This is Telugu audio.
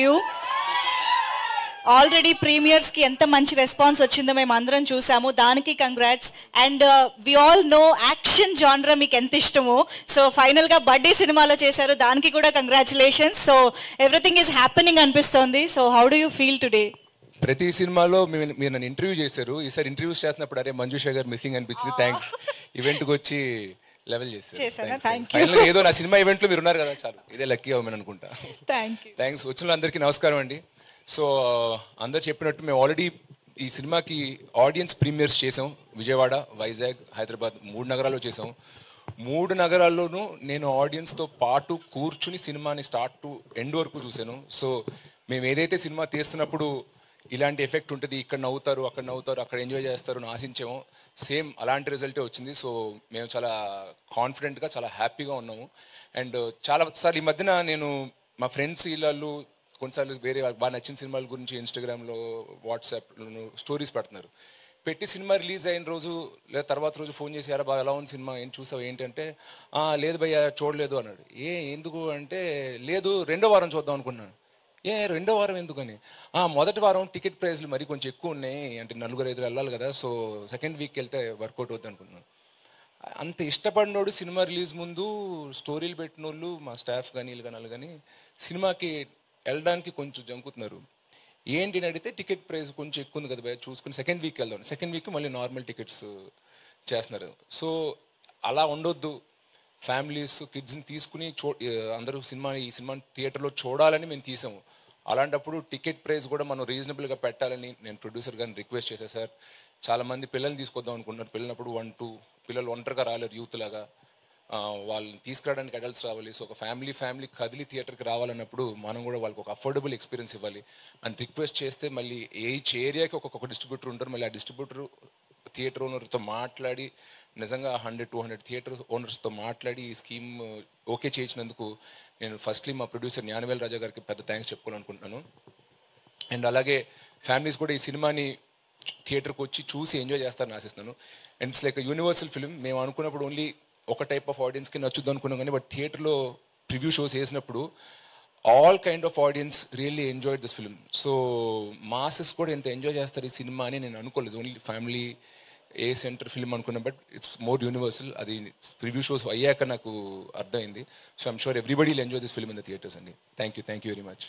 you. ఆల్రెడీ ప్రీమియర్స్ కి ఎంత మంచి రెస్పాన్స్ వచ్చిందో మేము అందరం చూసాము. దానికి congrats. And we all know action genre మీకు ఎంత ఇష్టమో. సో ఫైనల్ గా బర్త్డే సినిమాలో చేశారు, దానికి కూడా congratulations. So everything is happening అనిపిస్తోంది. So how do you feel today? ప్రతి సినిమాలో మీరు నన్ను ఇంటర్వ్యూ చేశారు. ఈసారి ఇంటర్వ్యూస్ చేస్తున్నప్పుడు అరే మంజుషా గారు మిస్సింగ్ అనిపించింది. థ్యాంక్స్. ఈవెంట్కి వచ్చి లెవెల్ చేశారు. ఏదో నా సినిమా ఈవెంట్లో మీరు ఉన్నారు కదా, చాలు ఇదే లక్కీ అవ్వమని అనుకుంటా. థ్యాంక్స్. వచ్చిన అందరికీ నమస్కారం అండి. సో అందరు చెప్పినట్టు మేము ఆల్రెడీ ఈ సినిమాకి ఆడియన్స్ ప్రీమియర్స్ చేసాం. విజయవాడ, వైజాగ్, హైదరాబాద్ 3 నగరాల్లో చేసాం. 3 నగరాల్లోనూ నేను ఆడియన్స్తో పాటు కూర్చుని సినిమాని స్టార్ట్ టు ఎండ్ వరకు చూశాను. సో మేము ఏదైతే సినిమా తీస్తున్నప్పుడు ఇలాంటి ఎఫెక్ట్ ఉంటుంది, ఇక్కడ నవ్వుతారు, అక్కడ నవ్వుతారు, అక్కడ ఎంజాయ్ చేస్తారు అని ఆశించాము. సేమ్ అలాంటి రిజల్టే వచ్చింది. సో మేము చాలా కాన్ఫిడెంట్గా, చాలా హ్యాపీగా ఉన్నాము. అండ్ చాలాసార్లు ఈ మధ్యన నేను మా ఫ్రెండ్స్ వీళ్ళు కొన్నిసార్లు వేరే బాగా నచ్చిన సినిమాల గురించి ఇన్స్టాగ్రామ్లో, వాట్సాప్లో స్టోరీస్ పెడుతున్నారు. పెట్టి సినిమా రిలీజ్ అయిన రోజు లేదా తర్వాత రోజు ఫోన్ చేసి యారా బాగా ఎలా ఉంది సినిమా, ఏం చూసావు ఏంటంటే, లేదు భయ్యా చూడలేదు అన్నాడు. ఎందుకు అంటే, లేదు 2వ వారం చూద్దాం అనుకున్నాను. 2వ వారం ఎందుకని? మొదటి వారం టికెట్ ప్రైస్లు మరి కొంచెం ఎక్కువ ఉన్నాయి, అంటే 4-5 వెళ్ళాలి కదా, సో సెకండ్ వీక్ వెళ్తే వర్కౌట్ అవుతుంది అనుకున్నాను. అంత ఇష్టపడినోడు సినిమా రిలీజ్ ముందు స్టోరీలు పెట్టిన వాళ్ళు మా స్టాఫ్ కానీ వీళ్ళు కానీ వాళ్ళు కానీ సినిమాకి వెళ్ళడానికి కొంచెం జంకుతున్నారు. ఏంటి అని అడిగితే టికెట్ ప్రైస్ కొంచెం ఎక్కువ ఉంది కదా భయ, చూసుకుని సెకండ్ వీక్ వెళ్దాం. సెకండ్ వీక్ మళ్ళీ నార్మల్ టికెట్స్ చేస్తున్నారు. సో అలా ఉండొద్దు. ఫ్యామిలీస్, కిడ్స్ని తీసుకుని అందరూ ఈ సినిమాని థియేటర్లో చూడాలని మేము తీసాము. అలాంటప్పుడు టికెట్ ప్రైస్ కూడా మనం రీజనబుల్గా పెట్టాలని నేను ప్రొడ్యూసర్ గారిని రిక్వెస్ట్ చేశాను. సార్ చాలామంది పిల్లల్ని తీసుకొద్దాం అనుకుంటున్నారు. పిల్లలప్పుడు 1-2 పిల్లలు ఒంటరిగా రాలేరు, యూత్ లాగా వాళ్ళని తీసుకురావడానికి అడల్ట్స్ రావాలి. సో ఒక ఫ్యామిలీ కదిలి థియేటర్కి రావాలన్నప్పుడు మనం కూడా వాళ్ళకి ఒక అఫోర్డబుల్ ఎక్స్పీరియన్స్ ఇవ్వాలి అని రిక్వెస్ట్ చేస్తే, మళ్ళీ ఈచ్ ఏరియాకి ఒక్కొక్క డిస్ట్రిబ్యూటర్ ఉంటారు. మళ్ళీ ఆ డిస్ట్రిబ్యూటర్ థియేటర్ ఓనర్తో మాట్లాడి నిజంగా 100-200 థియేటర్ ఓనర్స్తో మాట్లాడి ఈ స్కీమ్ ఓకే చేయించినందుకు నేను ఫస్ట్లీ మా ప్రొడ్యూసర్ జ్ఞానవేల్ రాజా గారికి పెద్ద థ్యాంక్స్ చెప్పుకోవాలనుకుంటున్నాను. అండ్ అలాగే ఫ్యామిలీస్ కూడా ఈ సినిమాని థియేటర్కి వచ్చి చూసి ఎంజాయ్ చేస్తారని ఆశిస్తున్నాను. And it's like universal film. మేము అనుకున్నప్పుడు ఓన్లీ ఒక టైప్ ఆఫ్ ఆడియన్స్కి నచ్చుద్దు అనుకున్నాం, కానీ బట్ థియేటర్లో ప్రివ్యూ షోస్ వేసినప్పుడు all kind of audience really enjoyed this film. So masses కూడా ఎంత ఎంజాయ్ చేస్తారు ఈ సినిమా అని నేను అనుకోలేదు. ఓన్లీ ఫ్యామిలీ సెంటర్ ఫిల్మ్ అనుకున్నా, బట్ ఇట్స్ మోర్ యూనివర్సల్. అది ప్రివ్యూ షోస్ అయ్యాక నాకు అర్థమైంది. So I'm sure everybody will enjoy this film in the theatres అండి. Thank you very much.